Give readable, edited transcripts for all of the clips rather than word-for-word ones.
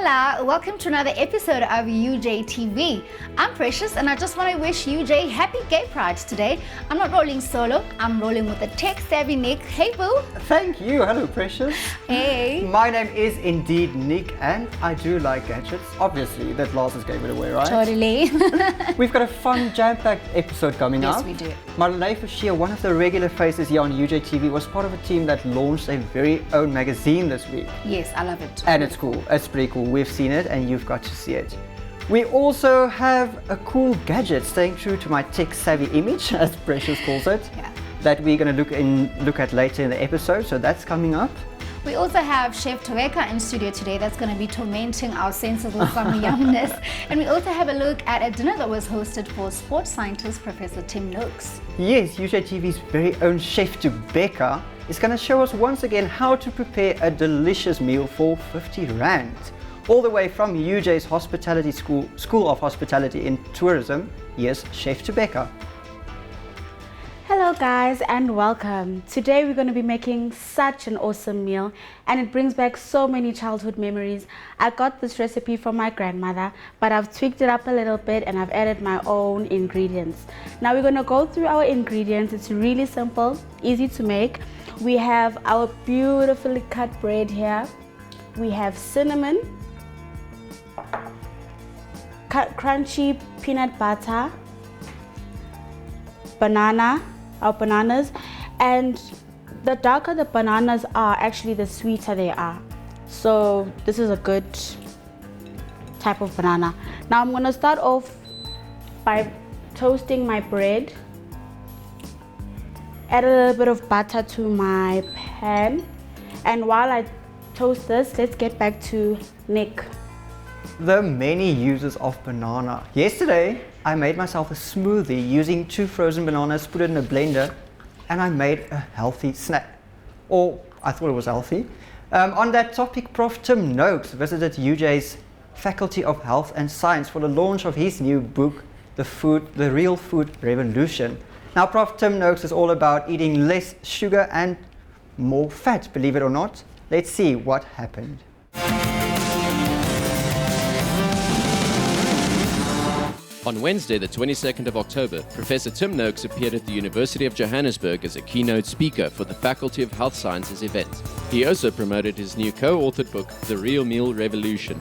Hola, welcome to another episode of UJtv. I'm Precious and I just want to wish UJ happy Gay Pride today. I'm not rolling solo, I'm rolling with a tech-savvy Nick. Hey boo! Thank you, hello Precious. Hey! My name is indeed Nick and I do like gadgets. Obviously, that glasses gave it away, right? Totally. We've got a fun jam-packed episode coming up. Yes, we do. Marlene Fashia, one of the regular faces here on UJtv, was part of a team that launched a very own magazine this week. Yes, I love it. And it's cool, it's pretty cool. We've seen it and you've got to see it. We also have a cool gadget, staying true to my tech-savvy image, as Precious calls it, that we're going to look at later in the episode, so that's coming up. We also have Chef Taweka in studio today that's going to be tormenting our senses with some yumness. And we also have a look at a dinner that was hosted for sports scientist Professor Tim Noakes. Yes, UJTV's very own Chef Taweka is going to show us once again how to prepare a delicious meal for 50 Rand. All the way from UJ's Hospitality School of Hospitality and Tourism, here's Chef Taweka. Hello guys and welcome. Today we're going to be making such an awesome meal and it brings back so many childhood memories. I got this recipe from my grandmother, but I've tweaked it up a little bit and I've added my own ingredients. Now we're going to go through our ingredients. It's really simple, easy to make. We have our beautifully cut bread here. We have cinnamon, crunchy peanut butter, our bananas, and the darker the bananas are, actually the sweeter they are. So this is a good type of banana. Now I'm going to start off by toasting my bread. Add a little bit of butter to my pan, and while I toast this, let's get back to Nick. The many uses of banana. Yesterday, I made myself a smoothie using 2 frozen bananas, put it in a blender, and I made a healthy snack. Or I thought it was healthy. On that topic, Prof. Tim Noakes visited UJ's Faculty of Health and Science for the launch of his new book, The Real Food Revolution. Now, Prof. Tim Noakes is all about eating less sugar and more fat, believe it or not. Let's see what happened. On Wednesday, the 22nd of October, Professor Tim Noakes appeared at the University of Johannesburg as a keynote speaker for the Faculty of Health Sciences event. He also promoted his new co-authored book, The Real Meal Revolution.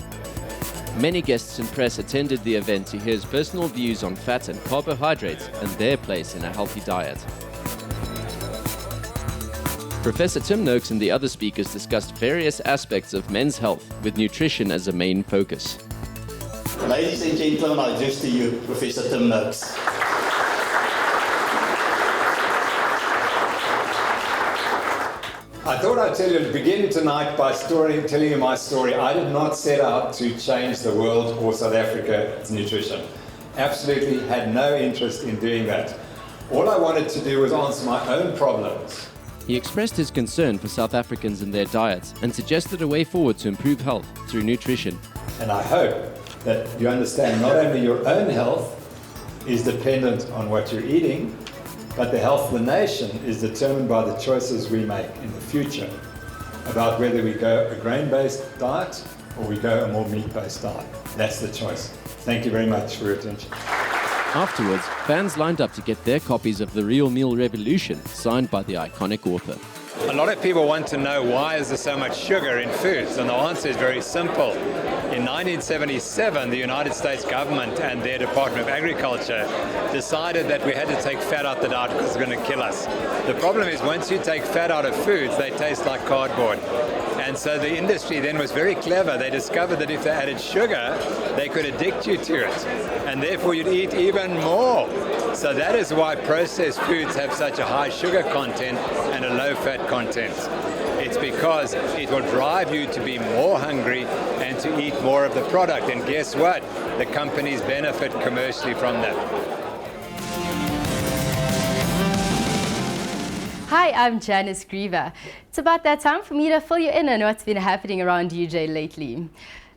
Many guests and press attended the event to hear his personal views on fat and carbohydrates and their place in a healthy diet. Professor Tim Noakes and the other speakers discussed various aspects of men's health, with nutrition as a main focus. Ladies and gentlemen, I address to you Professor Tim Noakes. I thought I'd begin tonight by telling you my story. I did not set out to change the world or South Africa's nutrition. Absolutely had no interest in doing that. All I wanted to do was answer my own problems. He expressed his concern for South Africans and their diets and suggested a way forward to improve health through nutrition. And I hope that you understand not only your own health is dependent on what you're eating, but the health of the nation is determined by the choices we make in the future about whether we go a grain-based diet or we go a more meat-based diet. That's the choice. Thank you very much for your attention. Afterwards, fans lined up to get their copies of The Real Meal Revolution, signed by the iconic author. A lot of people want to know why is there so much sugar in foods, and the answer is very simple. In 1977, the United States government and their Department of Agriculture decided that we had to take fat out the diet because it's going to kill us. The problem is once you take fat out of foods, they taste like cardboard. And so the industry then was very clever. They discovered that if they added sugar, they could addict you to it. And therefore you'd eat even more. So that is why processed foods have such a high sugar content and a low fat content. It's because it will drive you to be more hungry and to eat more of the product. And guess what? The companies benefit commercially from that. Hi, I'm Janice Griever. It's about that time for me to fill you in on what's been happening around UJ lately.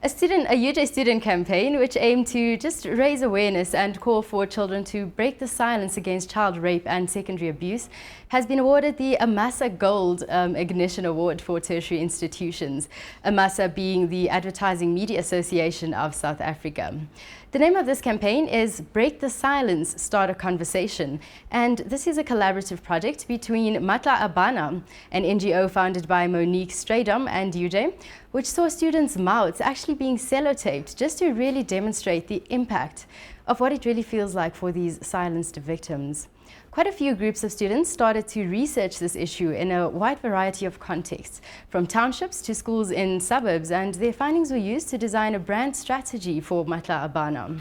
A UJ student campaign which aimed to just raise awareness and call for children to break the silence against child rape and secondary abuse has been awarded the Amasa Gold Ignition Award for tertiary institutions, Amasa being the Advertising Media Association of South Africa. The name of this campaign is Break the Silence, Start a Conversation, and this is a collaborative project between Matla Abana, an NGO founded by Monique Strydom and UJ, which saw students' mouths actually being sellotaped just to really demonstrate the impact of what it really feels like for these silenced victims. Quite a few groups of students started to research this issue in a wide variety of contexts, from townships to schools in suburbs, and their findings were used to design a brand strategy for Matla Abana.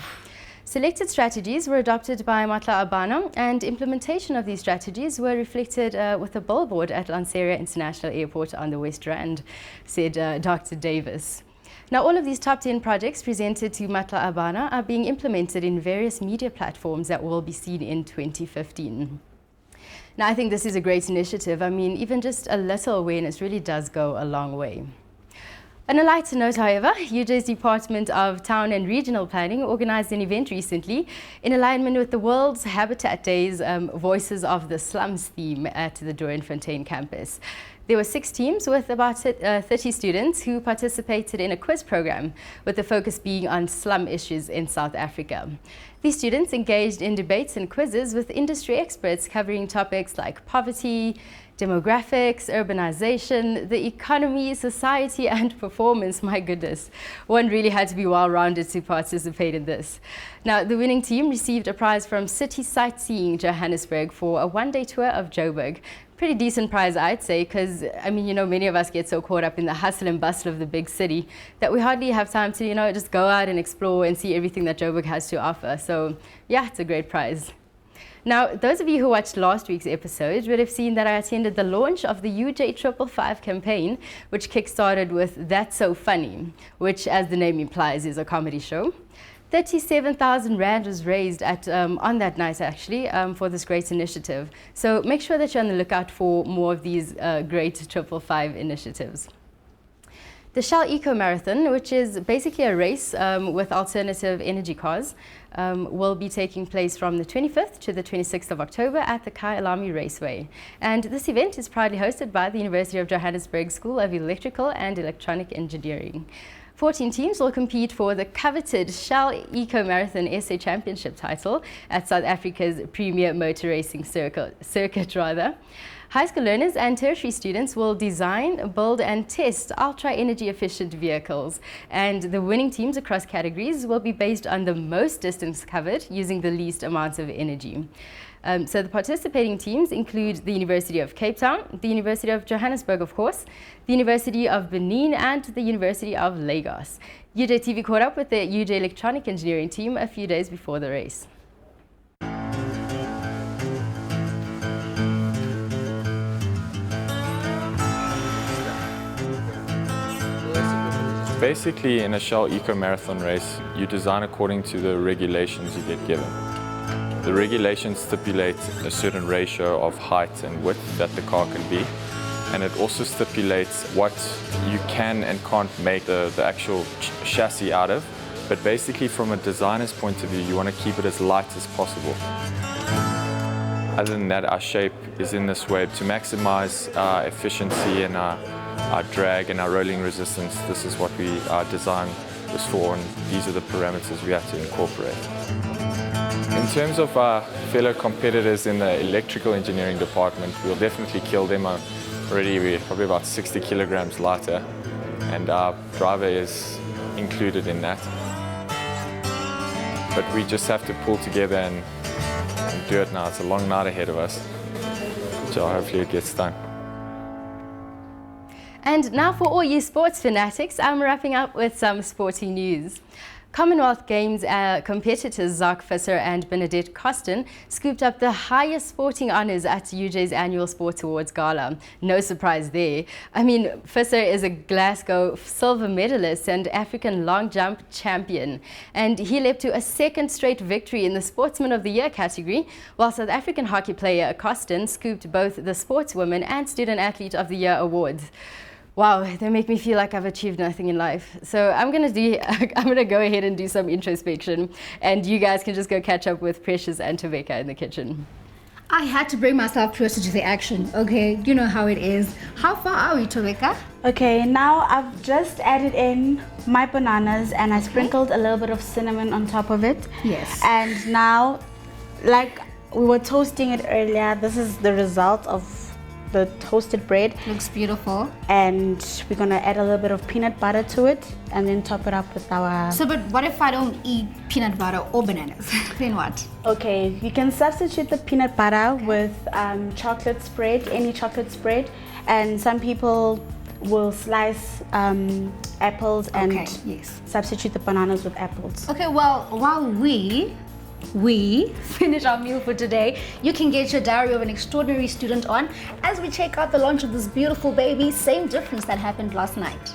Selected strategies were adopted by Matla Abana, and implementation of these strategies were reflected with a billboard at Lanseria International Airport on the West Rand, said Dr. Davis. Now, all of these top 10 projects presented to Matla Abana are being implemented in various media platforms that will be seen in 2015. Now, I think this is a great initiative. I mean, even just a little awareness really does go a long way. On a lighter note, however, UJ's Department of Town and Regional Planning organized an event recently in alignment with the World's Habitat Day's Voices of the Slums theme at the Doornfontein campus. There were 6 teams with about 30 students who participated in a quiz program, with the focus being on slum issues in South Africa. These students engaged in debates and quizzes with industry experts covering topics like poverty, demographics, urbanization, the economy, society, and performance. My goodness, one really had to be well-rounded to participate in this. Now, the winning team received a prize from City Sightseeing Johannesburg for a one-day tour of Joburg. Pretty decent prize, I'd say, because, I mean, many of us get so caught up in the hustle and bustle of the big city that we hardly have time to, just go out and explore and see everything that Joburg has to offer. So, yeah, it's a great prize. Now, those of you who watched last week's episode would have seen that I attended the launch of the UJ555 campaign, which kick-started with That's So Funny, which, as the name implies, is a comedy show. 37,000 Rand was raised on that night, actually, for this great initiative. So make sure that you're on the lookout for more of these great 555 initiatives. The Shell Eco Marathon, which is basically a race with alternative energy cars, will be taking place from the 25th to the 26th of October at the Kyalami Raceway. And this event is proudly hosted by the University of Johannesburg School of Electrical and Electronic Engineering. 14 teams will compete for the coveted Shell Eco Marathon SA Championship title at South Africa's premier motor racing circuit. High school learners and tertiary students will design, build and test ultra-energy efficient vehicles, and the winning teams across categories will be based on the most distance covered using the least amount of energy. So the participating teams include the University of Cape Town, the University of Johannesburg, of course, the University of Benin and the University of Lagos. UJtv caught up with the UJ Electronic Engineering team a few days before the race. Basically, in a Shell Eco Marathon race, you design according to the regulations you get given. The regulations stipulate a certain ratio of height and width that the car can be, and it also stipulates what you can and can't make the actual chassis out of. But basically, from a designer's point of view, you want to keep it as light as possible. Other than that, our shape is in this way to maximize our efficiency and our drag and our rolling resistance. This is what we designed this for, and these are the parameters we have to incorporate. In terms of our fellow competitors in the electrical engineering department, we'll definitely kill them. Already we're probably about 60 kilograms lighter, and our driver is included in that. But we just have to pull together and do it now. It's a long night ahead of us, so hopefully it gets done. And now for all you sports fanatics, I'm wrapping up with some sporting news. Commonwealth Games competitors Zak Visser and Bernadette Costin scooped up the highest sporting honours at UJ's annual Sports Awards Gala. No surprise there. I mean, Visser is a Glasgow silver medalist and African long jump champion. And he led to a second straight victory in the Sportsman of the Year category, while South African hockey player Costin scooped both the Sportswoman and Student Athlete of the Year awards. wow, they make me feel like I've achieved nothing in life. So I'm gonna go ahead and do some introspection, and you guys can just go catch up with Precious and Tobeka in the kitchen. I had to bring myself closer to the action, okay? You know how it is. How far are we, Tobeka? Okay, now I've just added in my bananas and I sprinkled a little bit of cinnamon on top of it. Yes. And now, like we were toasting it earlier, this is the result of the toasted bread. Looks beautiful. And we're gonna add a little bit of peanut butter to it and then top it up with our... So, but what if I don't eat peanut butter or bananas? Then what? Okay, you can substitute the peanut butter with chocolate spread, any chocolate spread. And some people will slice apples and yes, substitute the bananas with apples. Okay, well, while we finish our meal for today, you can get your Diary of an Extraordinary Student on as we check out the launch of this beautiful baby. Same difference that happened last night.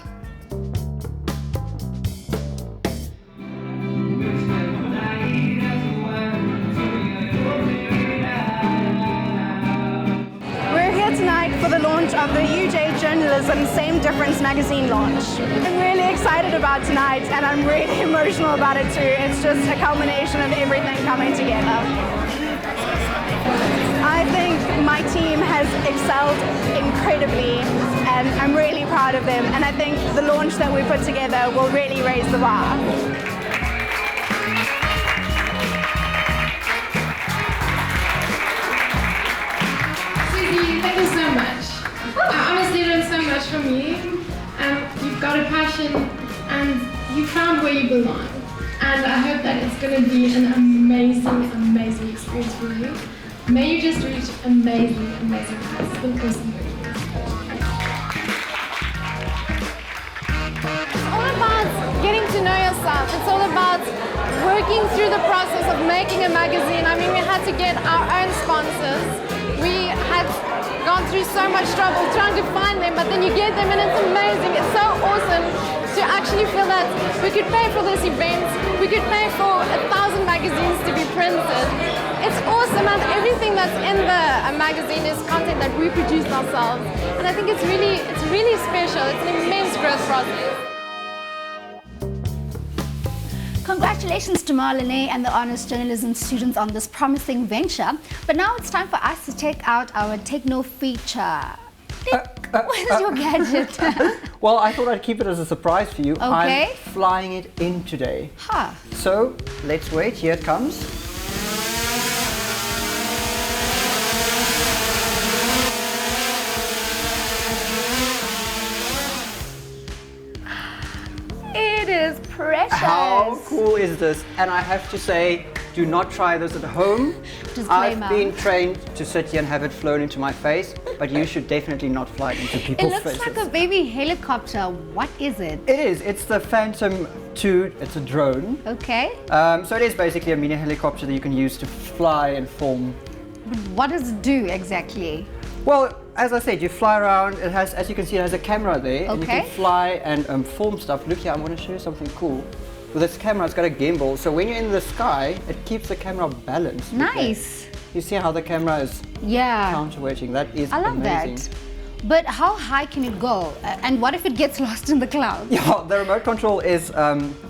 We're here tonight for the launch of the UJ Journalism Same Difference magazine launch. I'm really excited about tonight and I'm really emotional about it too. It's just a culmination of everything coming together. I think my team has excelled incredibly and I'm really proud of them, and I think the launch that we put together will really raise the bar. Thank you so much. I honestly learned so much from you. You've got a passion and you found where you belong. And I hope that it's going to be an amazing, amazing experience for you. May you just reach amazing, amazing heights. It's been awesome. It's all about getting to know yourself. It's all about working through the process of making a magazine. I mean, we had to get our own sponsors. We had gone through so much trouble trying to find them, but then you get them and it's amazing. It's so awesome to actually feel that we could pay for this event. We could pay for 1,000 magazines to be printed. It's awesome, and everything that's in the magazine is content that we produced ourselves. And I think it's really special. It's an immense growth process. Congratulations to Marlene and the Honors Journalism students on this promising venture. But now it's time for us to check out our techno feature. Where's your gadget? Well, I thought I'd keep it as a surprise for you. Okay. I'm flying it in today. Huh. So let's wait. Here it comes. It is precious. How cool is this? And I have to say, do not try this at home. Disclaimer. I've been trained to sit here and have it flown into my face, but you should definitely not fly it into people's faces. It looks like a baby helicopter. What is it? It is. It's the Phantom 2. It's a drone. Okay. So it is basically a mini helicopter that you can use to fly and film. But what does it do exactly? Well, as I said, you fly around. It has, as you can see, it has a camera there, and you Okay. can fly and film stuff. Look here, I'm going to show you something cool. With this camera, it's got a gimbal, so when you're in the sky, it keeps the camera balanced. Nice. You see how the camera is counterweighting? That is I love amazing. that. But how high can it go? And what if it gets lost in the clouds? Yeah, the remote control is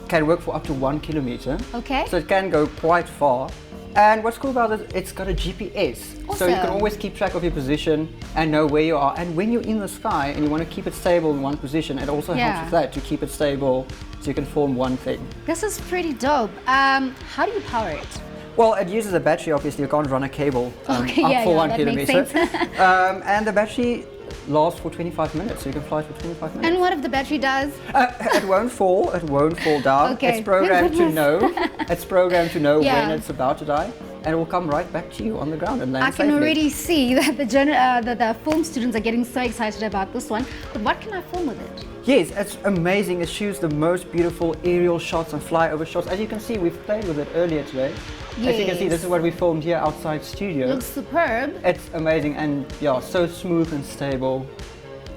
can work for up to 1 kilometer. Okay. So it can go quite far. And what's cool about it, it's got a GPS. So you can Awesome. always keep track of your position and know where you are. And when you're in the sky and you want to keep it stable in one position, it also helps with that, to keep it stable so you can film one thing. This is pretty dope. How do you power it? Well, it uses a battery, obviously. You can't run a cable Okay, up yeah, for yeah, 1 that kilometer. makes sense. And the battery lasts for 25 minutes, so you can fly for 25 minutes. And what if the battery does? It won't fall. It won't fall down. Okay. It's programmed to know. It's programmed to know Yeah. when it's about to die, and it will come right back to you on the ground and land I can safely. already see that the film students are getting so excited about this one. But what can I film with it? Yes, it's amazing. It shoots the most beautiful aerial shots and flyover shots. As you can see, we've played with it earlier today. As you can see, this is what we filmed here outside studio. Looks superb. It's amazing and yeah, so smooth and stable.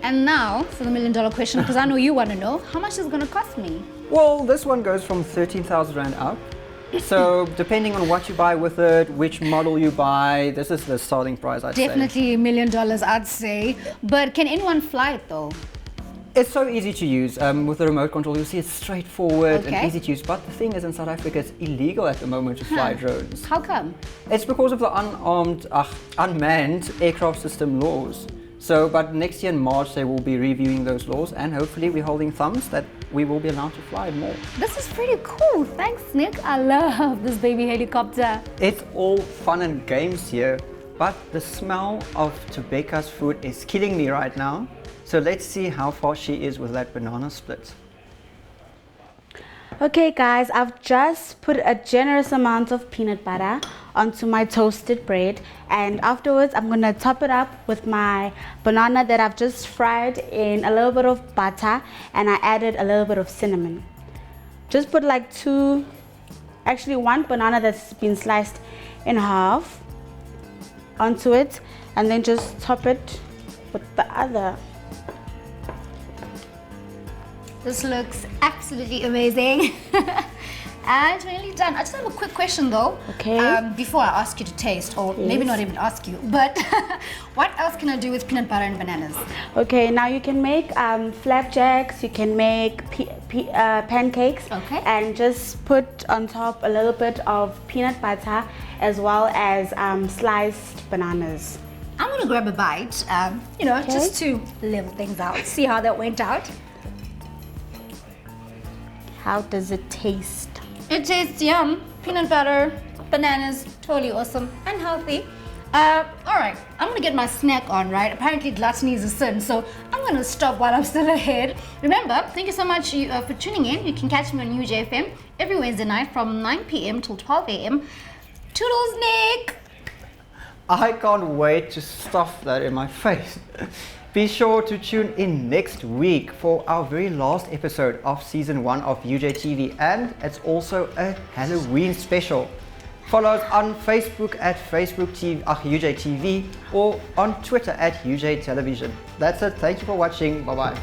And now for the $1 million question, because I know you want to know, how much is it going to cost me? Well, this one goes from 13,000 Rand up. So depending on what you buy with it, which model you buy, this is the starting price, I'd say. Definitely $1 million, I'd say. But can anyone fly it though? It's so easy to use. With the remote control, you'll see it's straightforward Okay. and easy to use. But the thing is, in South Africa, it's illegal at the moment to fly drones. How come? It's because of the unmanned aircraft system laws. So, but next year in March, they will be reviewing those laws, and hopefully we're holding thumbs that we will be allowed to fly more. This is pretty cool. Thanks, Nick. I love this baby helicopter. It's all fun and games here, but the smell of Tobeka's food is killing me right now. So let's see how far she is with that banana split. Okay guys, I've just put a generous amount of peanut butter onto my toasted bread, and afterwards I'm gonna top it up with my banana that I've just fried in a little bit of butter, and I added a little bit of cinnamon. Just put like one banana that's been sliced in half onto it, and then just top it with the other. This looks absolutely amazing. And nearly done. I just have a quick question though. Okay. Before I ask you to taste, or maybe not even ask you, but what else can I do with peanut butter and bananas? Okay, now you can make flapjacks, you can make pancakes, and just put on top a little bit of peanut butter as well as sliced bananas. I'm gonna grab a bite, just to level things out, see how that went out. How does it taste? It tastes yum. Peanut butter, bananas, totally awesome and healthy. Alright, I'm gonna get my snack on, right? Apparently gluttony is a sin, so I'm gonna stop while I'm still ahead. Remember, thank you so much for tuning in. You can catch me on UJFM every Wednesday night from 9 p.m. till 12 a.m. Toodles, Nick! I can't wait to stuff that in my face. Be sure to tune in next week for our very last episode of season 1 of UJtv, and it's also a Halloween special. Follow us on Facebook at UJtv or on Twitter at UJtelevision. That's it. Thank you for watching. Bye bye.